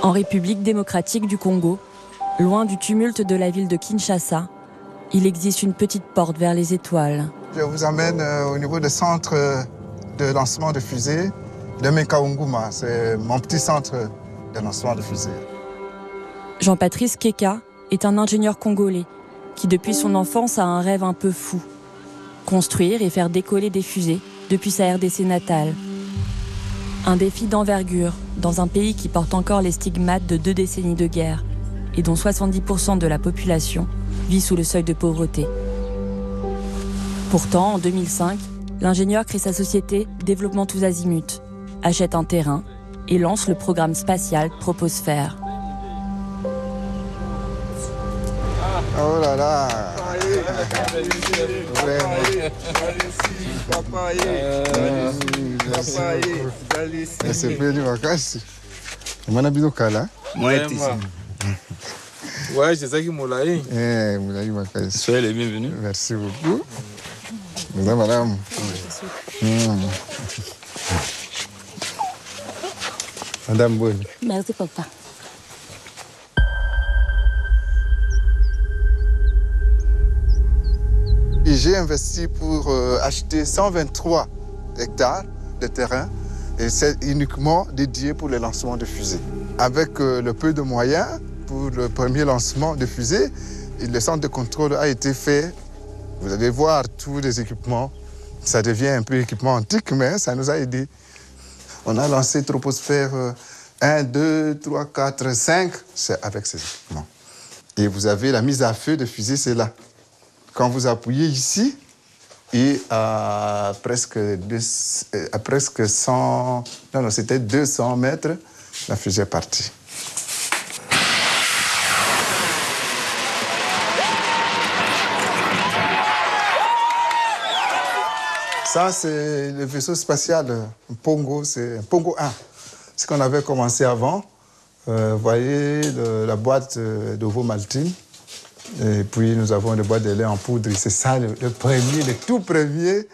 En République démocratique du Congo, loin du tumulte de la ville de Kinshasa, il existe une petite porte vers les étoiles. Je vous emmène au niveau du centre de lancement de fusées de Mekaunguma. C'est mon petit centre de lancement de fusées. Jean-Patrice Keka est un ingénieur congolais qui, depuis son enfance, a un rêve un peu fou. Construire et faire décoller des fusées depuis sa RDC natale. Un défi d'envergure dans un pays qui porte encore les stigmates de 2 décennies de guerre et dont 70% de la population vit sous le seuil de pauvreté. Pourtant, en 2005, l'ingénieur crée sa société Développement Tous Azimuts, achète un terrain et lance le programme spatial Troposphère. Oh là là! C'est plus de vacances. On a bien au cas. Ouais, c'est ça qui m'a laillé. Soyez les bienvenus. Merci beaucoup. Madame. Madame Bonne. Merci, papa. J'ai investi pour acheter 123 hectares de terrain et c'est uniquement dédié pour le lancement de fusées. Avec le peu de moyens pour le premier lancement de fusée, le centre de contrôle a été fait. Vous allez voir tous les équipements. Ça devient un peu équipement antique, mais ça nous a aidés. On a lancé Troposphère 1, 2, 3, 4, 5. C'est avec ces équipements. Et vous avez la mise à feu de fusée, c'est là. Quand vous appuyez ici, et à presque 100... Non, c'était 200 mètres, la fusée est partie. Ça, c'est le vaisseau spatial Pongo, c'est Pongo 1. C'est ce qu'on avait commencé avant. Vous voyez la boîte d'ovomaltine. Et puis nous avons des boîtes de lait en poudre. C'est ça le tout premier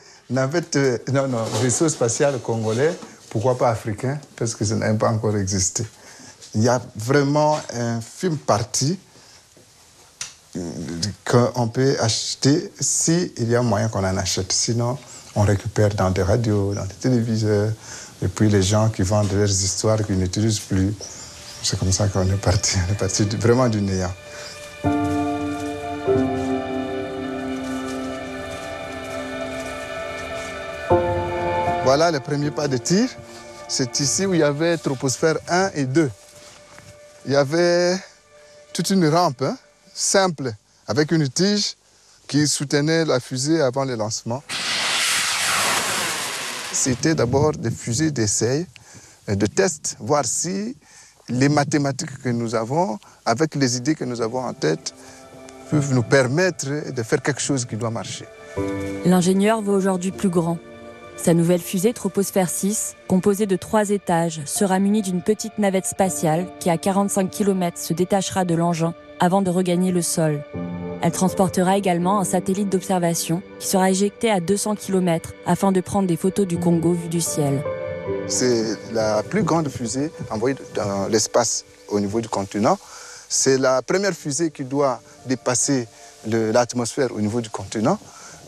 vaisseau spatial congolais. Pourquoi pas africain? Parce que ça n'a pas encore existé. Il y a vraiment un film parti qu'on peut acheter s'il y a moyen qu'on en achète. Sinon, on récupère dans des radios, dans des téléviseurs. Et puis les gens qui vendent leurs histoires qu'ils n'utilisent plus. C'est comme ça qu'on est parti. On est parti vraiment du néant. Voilà le premier pas de tir. C'est ici où il y avait Troposphère 1 et 2. Il y avait toute une rampe simple avec une tige qui soutenait la fusée avant le lancement. C'était d'abord des fusées d'essai, de test, voir si les mathématiques que nous avons, avec les idées que nous avons en tête, peuvent nous permettre de faire quelque chose qui doit marcher. L'ingénieur veut aujourd'hui plus grand. Sa nouvelle fusée Troposphère 6, composée de 3 étages, sera munie d'une petite navette spatiale qui, à 45 km, se détachera de l'engin avant de regagner le sol. Elle transportera également un satellite d'observation qui sera éjecté à 200 km afin de prendre des photos du Congo vu du ciel. C'est la plus grande fusée envoyée dans l'espace au niveau du continent. C'est la première fusée qui doit dépasser l'atmosphère au niveau du continent.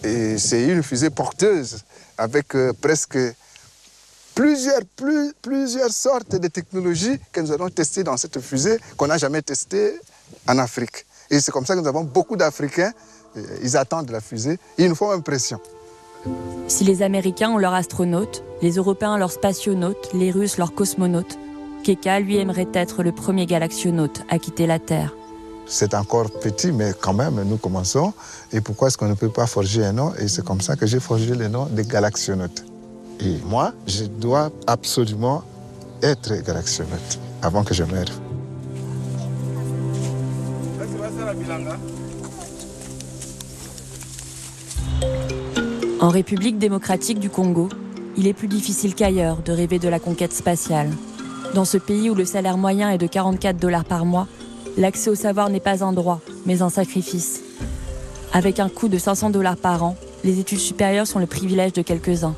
Et c'est une fusée porteuse avec presque plusieurs sortes de technologies que nous allons tester dans cette fusée qu'on n'a jamais testée en Afrique. Et c'est comme ça que nous avons beaucoup d'Africains, ils attendent la fusée, ils nous font impression. Si les Américains ont leurs astronautes, les Européens leurs spationautes, les Russes leurs cosmonautes, Keka, lui, aimerait être le premier galaxionaute à quitter la Terre. C'est encore petit, mais quand même, nous commençons. Et pourquoi est-ce qu'on ne peut pas forger un nom? Et c'est comme ça que j'ai forgé le nom des galaxionautes. Et moi, je dois absolument être galaxionaute avant que je meure. En République démocratique du Congo, il est plus difficile qu'ailleurs de rêver de la conquête spatiale. Dans ce pays où le salaire moyen est de 44 $ par mois, l'accès au savoir n'est pas un droit, mais un sacrifice. Avec un coût de 500 $ par an, les études supérieures sont le privilège de quelques-uns.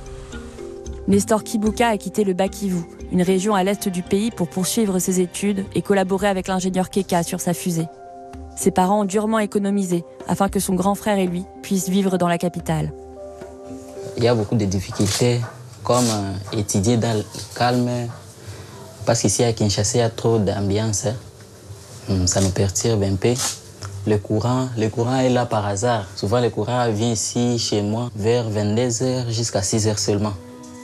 Nestor Kibuka a quitté le Bas-Kivu, une région à l'est du pays, pour poursuivre ses études et collaborer avec l'ingénieur Keka sur sa fusée. Ses parents ont durement économisé afin que son grand frère et lui puissent vivre dans la capitale. Il y a beaucoup de difficultés, comme étudier dans le calme, parce qu'ici à Kinshasa, il y a trop d'ambiance. Ça nous perturbe un peu. Le courant est là par hasard. Souvent, le courant vient ici, chez moi, vers 22h jusqu'à 6h seulement.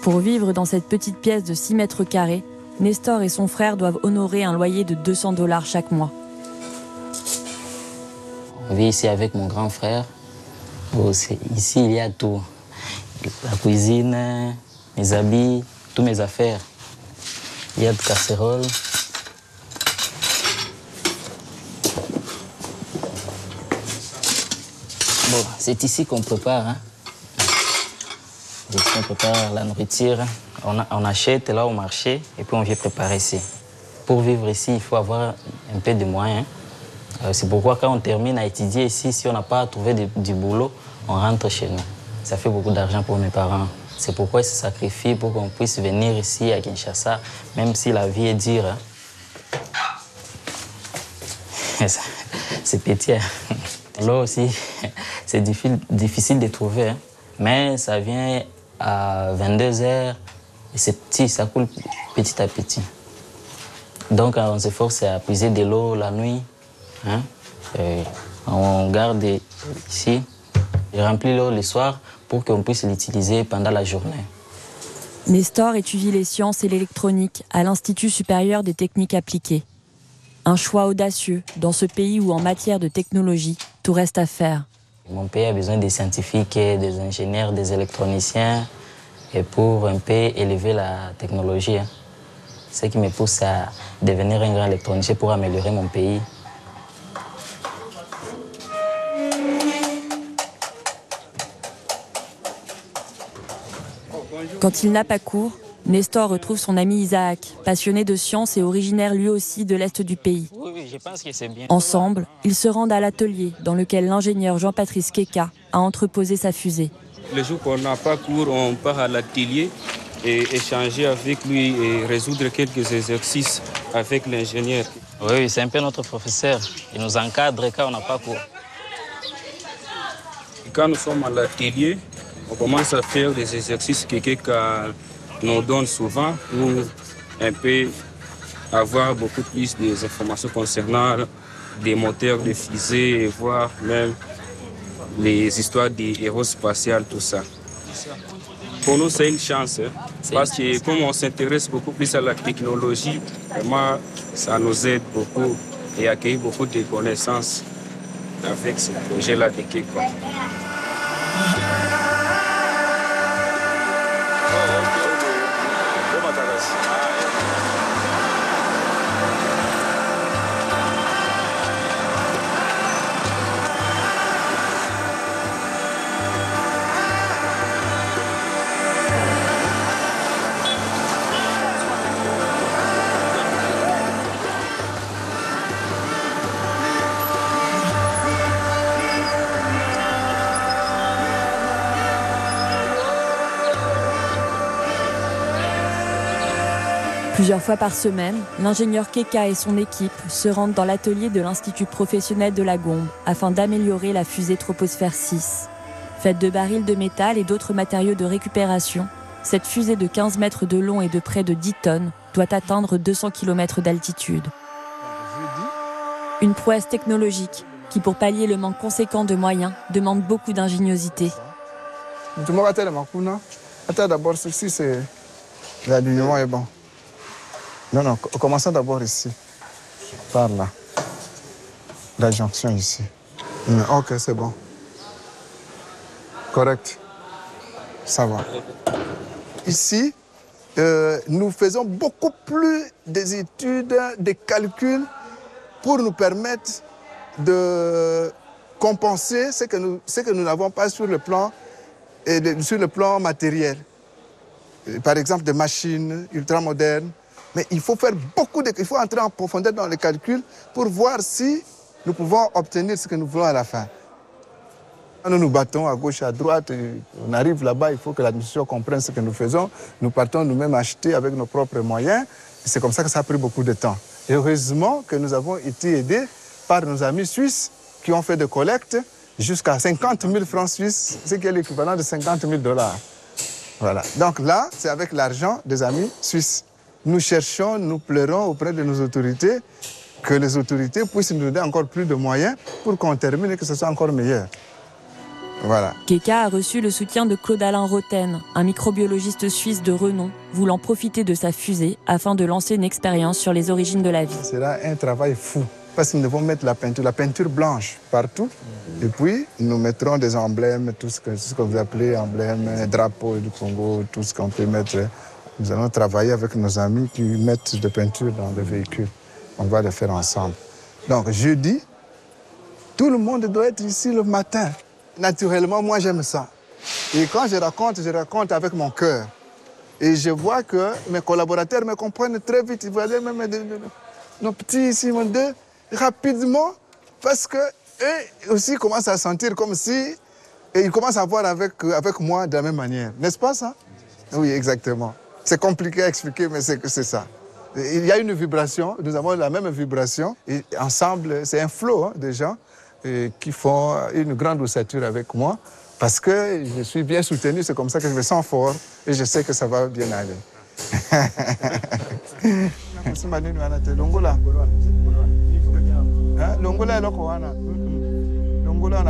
Pour vivre dans cette petite pièce de 6 mètres carrés, Nestor et son frère doivent honorer un loyer de $200 chaque mois. On vit ici avec mon grand frère. Ici, il y a tout. La cuisine, mes habits, toutes mes affaires. Il y a de casseroles. Bon, c'est ici qu'on prépare. Hein. Ici, on prépare la nourriture. On achète là au marché et puis on vient préparer ici. Pour vivre ici, il faut avoir un peu de moyens. C'est pourquoi quand on termine à étudier ici, si on n'a pas trouvé du boulot, on rentre chez nous. Ça fait beaucoup d'argent pour mes parents. C'est pourquoi ils se sacrifient pour qu'on puisse venir ici à Kinshasa, même si la vie est dure. Hein. C'est petit. Hein. L'eau aussi, c'est difficile de trouver. Hein. Mais ça vient à 22h et c'est petit, ça coule petit à petit. Donc on s'efforce à puiser de l'eau la nuit. Hein. On garde ici. Je remplis l'eau le soir pour qu'on puisse l'utiliser pendant la journée. Nestor étudie les sciences et l'électronique à l'Institut supérieur des techniques appliquées. Un choix audacieux dans ce pays où, en matière de technologie, tout reste à faire. Mon pays a besoin des scientifiques, des ingénieurs, des électroniciens, et pour un peu élever la technologie. Hein. Ce qui me pousse à devenir un grand électronicien pour améliorer mon pays. Quand il n'a pas cours, Nestor retrouve son ami Isaac, passionné de sciences et originaire lui aussi de l'est du pays. Oui, je pense que c'est bien. Ensemble, ils se rendent à l'atelier dans lequel l'ingénieur Jean-Patrice Keka a entreposé sa fusée. Le jour qu'on n'a pas cours, on part à l'atelier et échanger avec lui et résoudre quelques exercices avec l'ingénieur. Oui, c'est un peu notre professeur. Il nous encadre quand on n'a pas cours. Quand nous sommes à l'atelier, on commence à faire des exercices que Keka nous donne souvent pour un peu avoir beaucoup plus d'informations concernant des moteurs de fusées et voir même les histoires des héros spatials, tout ça. Pour nous, c'est une chance, hein, parce que comme on s'intéresse beaucoup plus à la technologie, vraiment, ça nous aide beaucoup et accueillir beaucoup de connaissances avec ce projet-là de Keka. Plusieurs fois par semaine, l'ingénieur Keka et son équipe se rendent dans l'atelier de l'Institut professionnel de la Gombe afin d'améliorer la fusée Troposphère 6. Faite de barils de métal et d'autres matériaux de récupération, cette fusée de 15 mètres de long et de près de 10 tonnes doit atteindre 200 km d'altitude. Une prouesse technologique qui, pour pallier le manque conséquent de moyens, demande beaucoup d'ingéniosité. D'abord, ceci, c'est l'alignement est bon. Non, commençons d'abord ici, par là, la jonction ici. Ok, c'est bon. Correct, ça va. Ici, nous faisons beaucoup plus des études, des calculs pour nous permettre de compenser ce que nous n'avons pas sur le plan matériel. Par exemple, des machines ultramodernes. Mais il faut faire il faut entrer en profondeur dans les calculs pour voir si nous pouvons obtenir ce que nous voulons à la fin. Nous nous battons à gauche, à droite. On arrive là-bas, il faut que l'administration comprenne ce que nous faisons. Nous partons nous-mêmes acheter avec nos propres moyens. C'est comme ça que ça a pris beaucoup de temps. Et heureusement que nous avons été aidés par nos amis suisses qui ont fait des collectes jusqu'à 50 000 francs suisses, ce qui est l'équivalent de 50 000 $. Voilà. Donc là, c'est avec l'argent des amis suisses. Nous cherchons, nous pleurons auprès de nos autorités que les autorités puissent nous donner encore plus de moyens pour qu'on termine et que ce soit encore meilleur. Voilà. Keka a reçu le soutien de Claude-Alain Roten, un microbiologiste suisse de renom, voulant profiter de sa fusée afin de lancer une expérience sur les origines de la vie. Ce sera un travail fou, parce que nous devons mettre la peinture blanche partout. Et puis, nous mettrons des emblèmes, tout ce que vous appelez emblèmes, drapeaux du Congo, tout ce qu'on peut mettre. Nous allons travailler avec nos amis qui mettent de peinture dans les véhicules. On va le faire ensemble. Donc, jeudi, tout le monde doit être ici le matin. Naturellement, moi, j'aime ça. Et quand je raconte avec mon cœur. Et je vois que mes collaborateurs me comprennent très vite. Ils voient même nos petits ici, mon deux, rapidement, parce qu'eux aussi commencent à sentir comme si... Et ils commencent à voir avec moi de la même manière. N'est-ce pas ça? Oui, exactement. C'est compliqué à expliquer, mais c'est ça. Il y a une vibration, nous avons la même vibration. Et ensemble, c'est un flot de gens qui font une grande ossature avec moi. Parce que je suis bien soutenu, c'est comme ça que je me sens fort. Et je sais que ça va bien aller.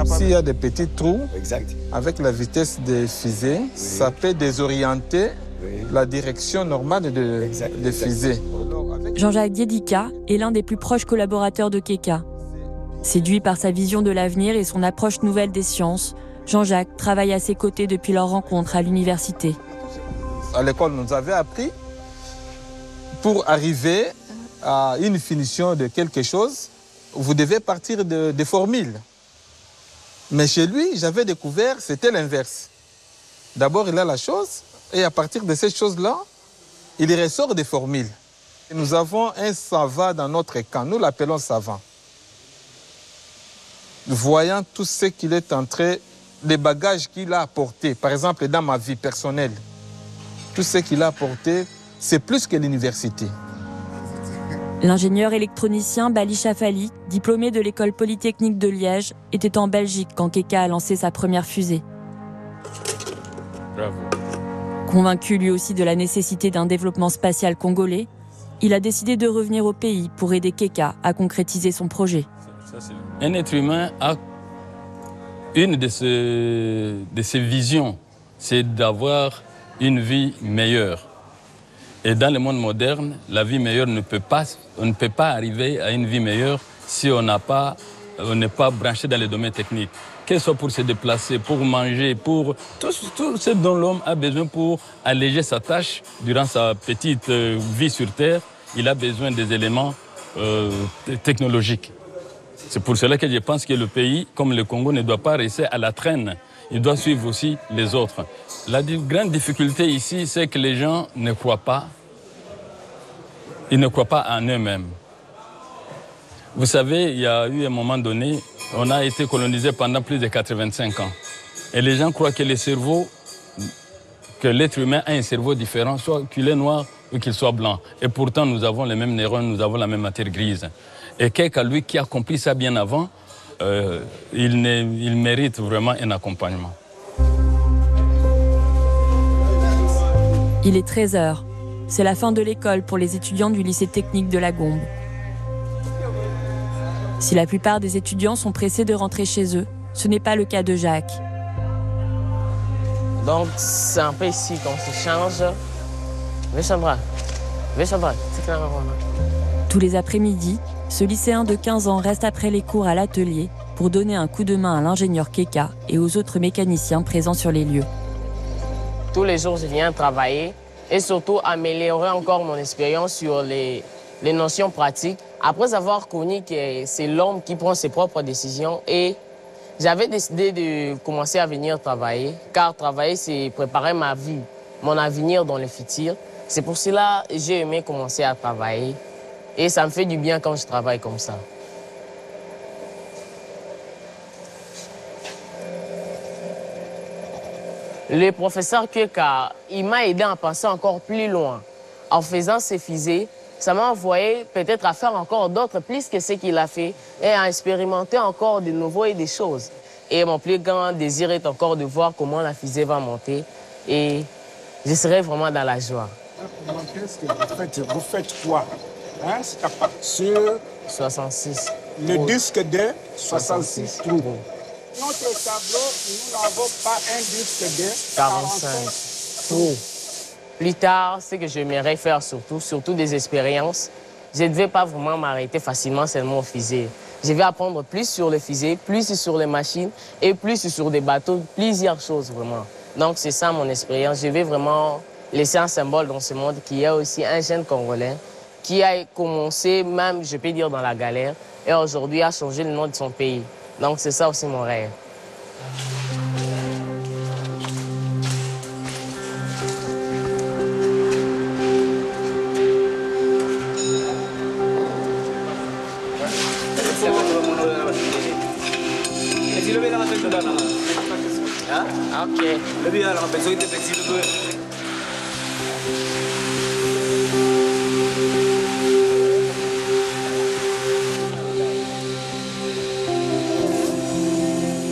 S'il y a des petits trous, avec la vitesse des fusées, ça peut désorienter la direction normale des fusées. Jean-Jacques Diedika est l'un des plus proches collaborateurs de Keka. Séduit par sa vision de l'avenir et son approche nouvelle des sciences, Jean-Jacques travaille à ses côtés depuis leur rencontre à l'université. À l'école, on nous avait appris, pour arriver à une finition de quelque chose, vous devez partir des formules. Mais chez lui, j'avais découvert, c'était l'inverse. D'abord, il a la chose, et à partir de cette chose-là, il ressort des formules. Et nous avons un savant dans notre camp, nous l'appelons savant. Voyant tout ce qu'il est en train, les bagages qu'il a apportés, par exemple dans ma vie personnelle, tout ce qu'il a apporté, c'est plus que l'université. L'ingénieur électronicien Bali Chafali, diplômé de l'école polytechnique de Liège, était en Belgique quand Keka a lancé sa première fusée. Bravo. Convaincu lui aussi de la nécessité d'un développement spatial congolais, il a décidé de revenir au pays pour aider Keka à concrétiser son projet. Un être humain a une de ses visions, c'est d'avoir une vie meilleure. Et dans le monde moderne, la vie meilleure on ne peut pas arriver à une vie meilleure si on n'est pas branché dans les domaines techniques. Que ce soit pour se déplacer, pour manger, pour tout ce dont l'homme a besoin pour alléger sa tâche durant sa petite vie sur Terre, il a besoin des éléments technologiques. C'est pour cela que je pense que le pays, comme le Congo, ne doit pas rester à la traîne. Il doit suivre aussi les autres. La grande difficulté ici, c'est que les gens ne croient pas. Ils ne croient pas en eux-mêmes. Vous savez, il y a eu un moment donné, on a été colonisé pendant plus de 85 ans. Et les gens croient que le cerveau, que l'être humain a un cerveau différent, soit qu'il est noir ou qu'il soit blanc. Et pourtant, nous avons les mêmes neurones, nous avons la même matière grise. Et quelqu'un, lui, qui a compris ça bien avant, il mérite vraiment un accompagnement. Il est 13h. C'est la fin de l'école pour les étudiants du lycée technique de la Gombe. Si la plupart des étudiants sont pressés de rentrer chez eux, ce n'est pas le cas de Jacques. Donc, c'est un peu ici qu'on se change. Viens, c'est clair. Tous les après-midi, ce lycéen de 15 ans reste après les cours à l'atelier pour donner un coup de main à l'ingénieur Keka et aux autres mécaniciens présents sur les lieux. Tous les jours, je viens travailler et surtout améliorer encore mon expérience sur les notions pratiques. Après avoir connu que c'est l'homme qui prend ses propres décisions et j'avais décidé de commencer à venir travailler, car travailler, c'est préparer ma vie, mon avenir dans le futur. C'est pour cela que j'ai aimé commencer à travailler et ça me fait du bien quand je travaille comme ça. Le professeur Keka, il m'a aidé à penser encore plus loin. En faisant ces fusées, ça m'a envoyé peut-être à faire encore d'autres plus que ce qu'il a fait et à expérimenter encore de nouveaux et des choses. Et mon plus grand désir est encore de voir comment la fusée va monter et je serai vraiment dans la joie. Qu'est-ce que vous faites quoi hein? C'est à partir 66. Le disque de 66 trous. Notre tableau, nous n'avons pas un disque de 45 trous. Plus tard, ce que j'aimerais faire surtout des expériences, je ne vais pas vraiment m'arrêter facilement seulement au fusée. Je vais apprendre plus sur le fusée, plus sur les machines et plus sur des bateaux, plusieurs choses vraiment. Donc c'est ça mon expérience. Je vais vraiment laisser un symbole dans ce monde qui est aussi un jeune Congolais qui a commencé même, je peux dire, dans la galère et aujourd'hui a changé le nom de son pays. Donc c'est ça aussi mon rêve.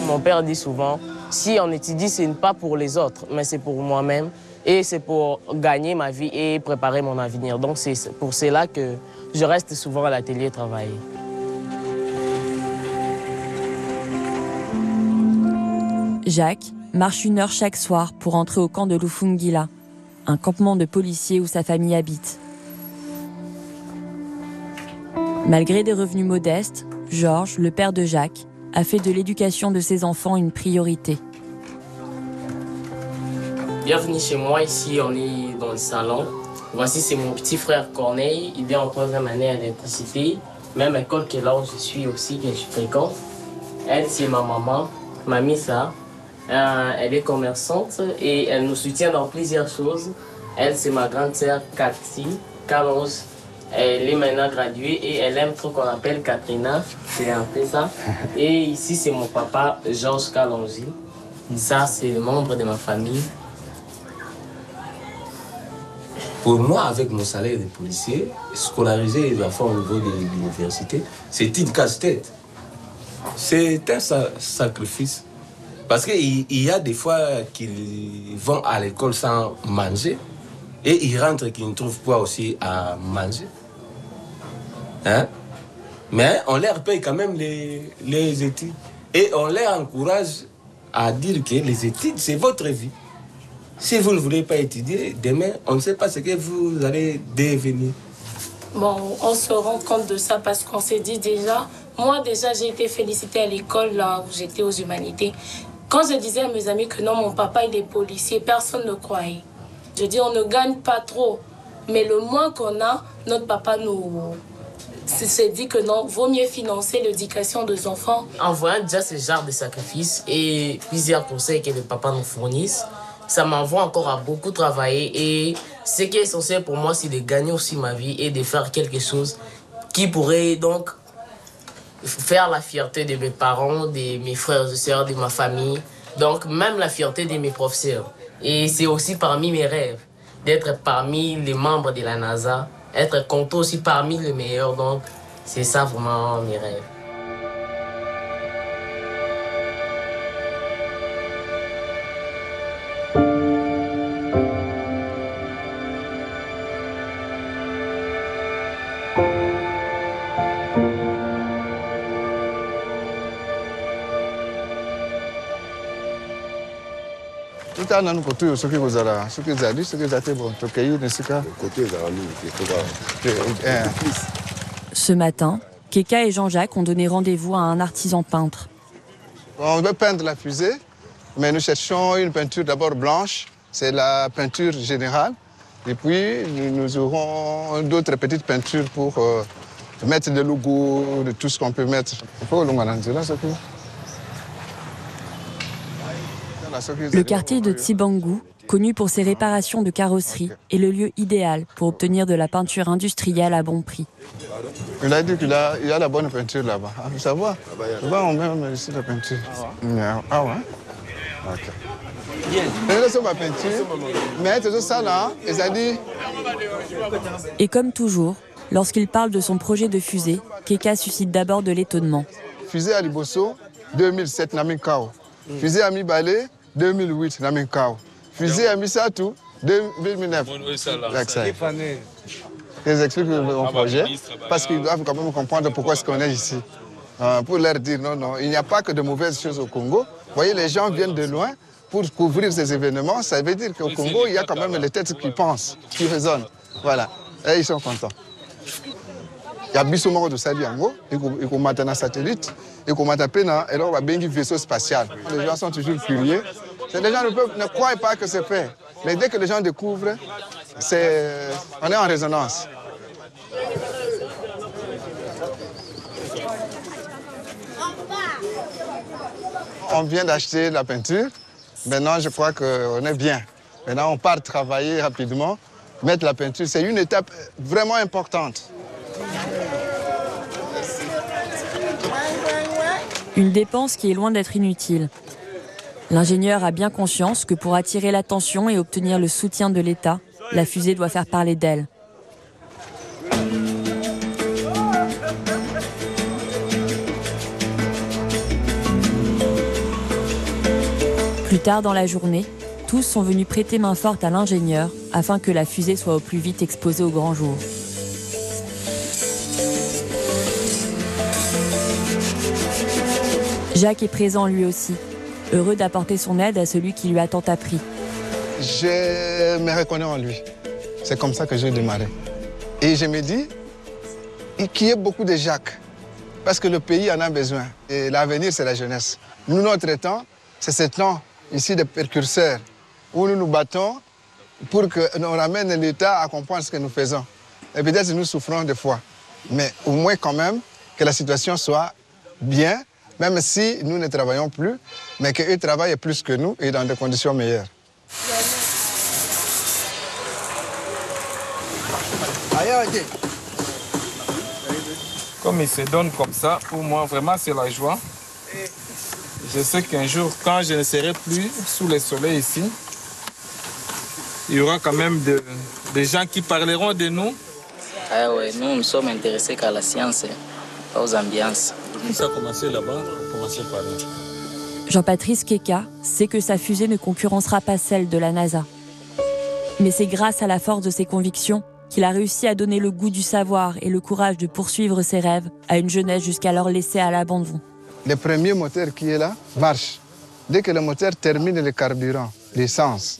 Mon père dit souvent, si on étudie, ce n'est pas pour les autres, mais c'est pour moi-même et c'est pour gagner ma vie et préparer mon avenir. Donc c'est pour cela que je reste souvent à l'atelier travailler. Jacques marche 1 heure chaque soir pour entrer au camp de Lufungila, un campement de policiers où sa famille habite. Malgré des revenus modestes, Georges, le père de Jacques, a fait de l'éducation de ses enfants une priorité. Bienvenue chez moi, ici on est dans le salon. Voici c'est mon petit frère Corneille, il est en 3e année à l'électricité. Même école que là où je suis aussi, que je fréquente. Elle c'est ma maman, Mamissa. Elle est commerçante et elle nous soutient dans plusieurs choses. Elle c'est ma grande sœur Cathy Carlos. Elle est maintenant graduée et elle aime trop qu'on appelle Katrina, c'est un peu ça. Et ici, c'est mon papa, Georges Kalonji. Ça, c'est le membre de ma famille. Pour moi, avec mon salaire de policier, scolariser les enfants au niveau de l'université, c'est une casse-tête. C'est un sacrifice. Parce qu'il y a des fois qu'ils vont à l'école sans manger et ils rentrent et qu'ils ne trouvent pas aussi à manger. Hein? Mais on leur paye quand même les études. Et on leur encourage à dire que les études, c'est votre vie. Si vous ne voulez pas étudier, demain, on ne sait pas ce que vous allez devenir. Bon, on se rend compte de ça parce qu'on s'est dit déjà... Moi, déjà, j'ai été félicitée à l'école là où j'étais aux humanités. Quand je disais à mes amis que non, mon papa, il est policier, personne ne croyait. Je dis, on ne gagne pas trop. Mais le moins qu'on a, notre papa nous... s'est dit que non, vaut mieux financer l'éducation des enfants. En voyant déjà ce genre de sacrifices et plusieurs conseils que les papas nous fournissent, ça m'envoie encore à beaucoup travailler. Et ce qui est essentiel pour moi, c'est de gagner aussi ma vie et de faire quelque chose qui pourrait donc faire la fierté de mes parents, de mes frères et sœurs, de ma famille. Donc même la fierté de mes professeurs. Et c'est aussi parmi mes rêves d'être parmi les membres de la NASA, être compté aussi parmi les meilleurs. Donc c'est ça vraiment mes rêves. Ce matin, Keka et Jean-Jacques ont donné rendez-vous à un artisan peintre. On veut peindre la fusée, mais nous cherchons une peinture d'abord blanche, c'est la peinture générale. Et puis nous aurons d'autres petites peintures pour mettre des logos, de tout ce qu'on peut mettre. Le quartier de Tsibangu, connu pour ses réparations de carrosserie, est le lieu idéal pour obtenir de la peinture industrielle à bon prix. Il a dit qu'il y a la bonne peinture là-bas. Ah, ça va? Là-bas, on met ici la peinture. Ah ouais? Ok. Et comme toujours, lorsqu'il parle de son projet de fusée, Keka suscite d'abord de l'étonnement. Fusée à Liboso, 2007, Naminkao. Fusée à Mibale, 2008, Naminkao. Fusée à Misatou, 2009. Ils expliquent mon projet parce qu'ils doivent quand même comprendre pourquoi est-ce qu'on est ici. Pour leur dire non, non, il n'y a pas que de mauvaises choses au Congo. Vous voyez, les gens viennent de loin pour couvrir ces événements. Ça veut dire qu'au Congo, il y a quand même les têtes qui pensent, qui raisonnent. Voilà, et ils sont contents. Il y a Bissomoro de Sadiango, ils combattent un satellite, ils combattent un pénal, et là on va bien un vaisseau spatial. Les gens sont toujours curieux. Les gens ne croient pas que c'est fait. Mais dès que les gens découvrent, on est en résonance. On vient d'acheter la peinture. Maintenant, je crois qu'on est bien. Maintenant, on part travailler rapidement. Mettre la peinture, c'est une étape vraiment importante. Une dépense qui est loin d'être inutile. L'ingénieur a bien conscience que pour attirer l'attention et obtenir le soutien de l'État, la fusée doit faire parler d'elle. Plus tard dans la journée, tous sont venus prêter main forte à l'ingénieur afin que la fusée soit au plus vite exposée au grand jour. Jacques est présent lui aussi, heureux d'apporter son aide à celui qui lui a tant appris. Je me reconnais en lui. C'est comme ça que j'ai démarré. Et je me dis qu'il y ait beaucoup de Jacques, parce que le pays en a besoin. Et l'avenir, c'est la jeunesse. Nous, notre temps, c'est ce temps ici de précurseurs, où nous nous battons pour qu'on ramène l'État à comprendre ce que nous faisons. Et peut-être nous souffrons des fois, mais au moins quand même que la situation soit bien, même si nous ne travaillons plus, mais qu'eux travaillent plus que nous et dans des conditions meilleures. Comme il se donne comme ça, pour moi, vraiment, c'est la joie. Je sais qu'un jour, quand je ne serai plus sous le soleil ici, il y aura quand même des gens qui parleront de nous. Ah oui, nous sommes intéressés qu'à la science, pas aux ambiances. Ça a commencé là-bas, on a commencé par là. Jean-Patrice Keka sait que sa fusée ne concurrencera pas celle de la NASA. Mais c'est grâce à la force de ses convictions qu'il a réussi à donner le goût du savoir et le courage de poursuivre ses rêves à une jeunesse jusqu'alors laissée à l'abandon. Le premier moteur qui est là marche. Dès que le moteur termine le carburant, l'essence,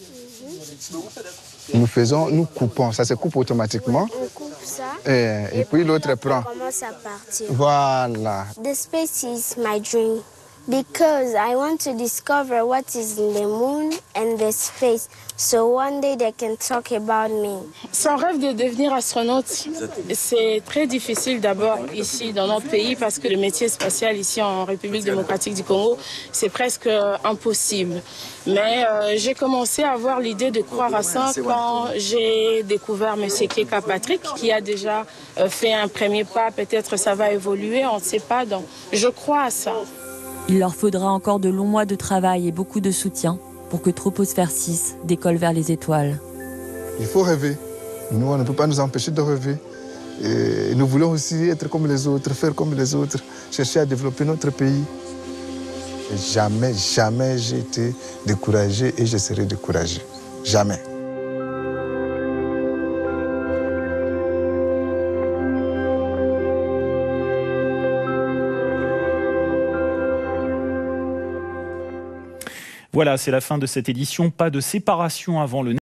nous coupons, ça se coupe automatiquement. On coupe ça. Et puis l'autre prend. On commence à partir. Voilà. The space is my dream because I want to discover what is in the moon and the space. So one day they can talk about me. Son rêve de devenir astronaute, c'est très difficile d'abord ici dans notre pays parce que le métier spatial ici en République démocratique du Congo, c'est presque impossible. Mais j'ai commencé à avoir l'idée de croire à ça quand j'ai découvert M. Keka Patrick qui a déjà fait un premier pas. Peut-être ça va évoluer, on ne sait pas. Donc je crois à ça. Il leur faudra encore de longs mois de travail et beaucoup de soutien pour que Troposphère 6 décolle vers les étoiles. Il faut rêver. Nous, on ne peut pas nous empêcher de rêver. Et nous voulons aussi être comme les autres, faire comme les autres, chercher à développer notre pays. Et jamais, jamais j'ai été découragé et je serai découragé. Jamais. Voilà, c'est la fin de cette édition. Pas de séparation avant le